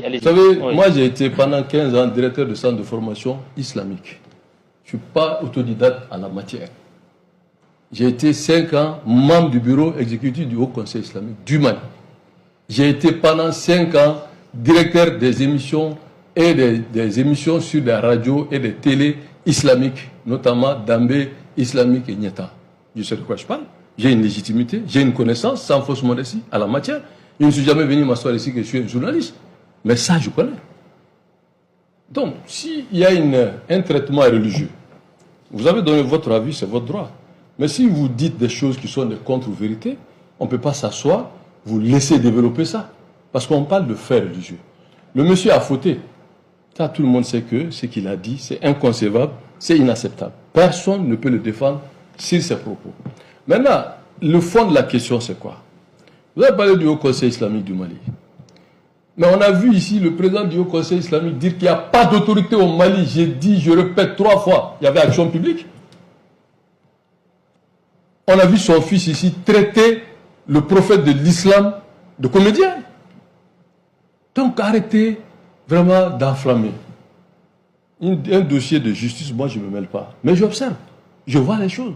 Vous savez, oui. Moi j'ai été pendant 15 ans directeur de centre de formation islamique. Je ne suis pas autodidacte en la matière. J'ai été 5 ans membre du bureau exécutif du Haut Conseil islamique du Mali. J'ai été pendant 5 ans directeur des émissions et des émissions sur des radios et des télés islamiques, notamment Dambé, Islamique et Nieta. Je sais de quoi je parle. J'ai une légitimité, j'ai une connaissance sans fausse modestie à la matière. Je ne suis jamais venu m'asseoir ici que je suis un journaliste. Mais ça, je connais. Donc, s'il y a un traitement religieux, vous avez donné votre avis, c'est votre droit. Mais si vous dites des choses qui sont des contre-vérités, on ne peut pas s'asseoir, vous laisser développer ça. Parce qu'on parle de faits religieux. Le monsieur a fauté. Ça, tout le monde sait que ce qu'il a dit, c'est inconcevable, c'est inacceptable. Personne ne peut le défendre sur ses propos. Maintenant, le fond de la question, c'est quoi? Vous avez parlé du Haut Conseil islamique du Mali. Mais on a vu ici le président du Haut Conseil islamique dire qu'il n'y a pas d'autorité au Mali. J'ai dit, je répète 3 fois, il y avait action publique. On a vu son fils ici traiter le prophète de l'islam de comédien. Donc arrêtez vraiment d'enflammer. Un dossier de justice, moi je ne me mêle pas. Mais j'observe, je vois les choses.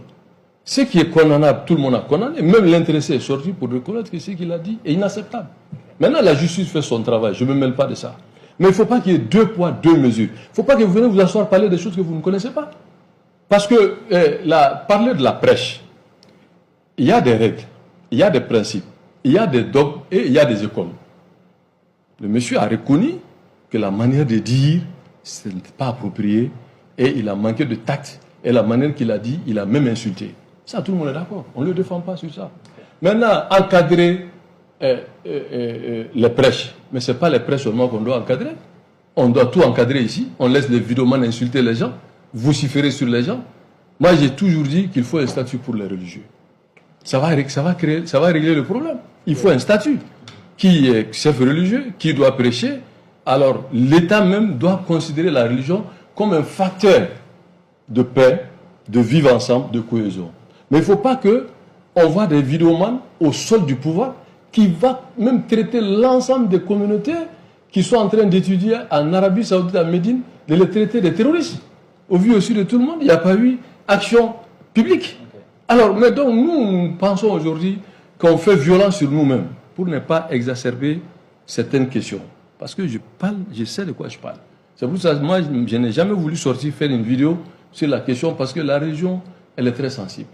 Ce qui est condamnable, tout le monde a condamné. Même l'intéressé est sorti pour reconnaître que ce qu'il a dit est inacceptable. Maintenant, la justice fait son travail, je ne me mêle pas de ça. Mais il ne faut pas qu'il y ait 2 poids, 2 mesures. Il ne faut pas que vous venez vous asseoir parler des choses que vous ne connaissez pas. Parce que parler de la prêche, il y a des règles, il y a des principes, il y a des dogmes et il y a des écoles. Le monsieur a reconnu que la manière de dire, ce n'était pas approprié et il a manqué de tact. Et la manière qu'il a dit, il a même insulté. Ça, tout le monde est d'accord. On ne le défend pas sur ça. Maintenant, encadrer les prêches. Mais ce n'est pas les prêches seulement qu'on doit encadrer. On doit tout encadrer ici. On laisse les vidéomans insulter les gens, vociférer sur les gens. Moi, j'ai toujours dit qu'il faut un statut pour les religieux. Ça va régler le problème. Il faut un statut. Qui est chef religieux, qui doit prêcher. Alors, l'État même doit considérer la religion comme un facteur de paix, de vivre ensemble, de cohésion. Mais il ne faut pas qu'on voit des vidéomans au sol du pouvoir qui va même traiter l'ensemble des communautés qui sont en train d'étudier en Arabie Saoudite, à Médine, de les traiter des terroristes. Au vu aussi de tout le monde, il n'y a pas eu action publique. Alors, mais donc, nous pensons aujourd'hui qu'on fait violence sur nous-mêmes pour ne pas exacerber certaines questions. Parce que je sais de quoi je parle. C'est pour ça que moi, je n'ai jamais voulu sortir faire une vidéo sur la question parce que la religion, elle est très sensible.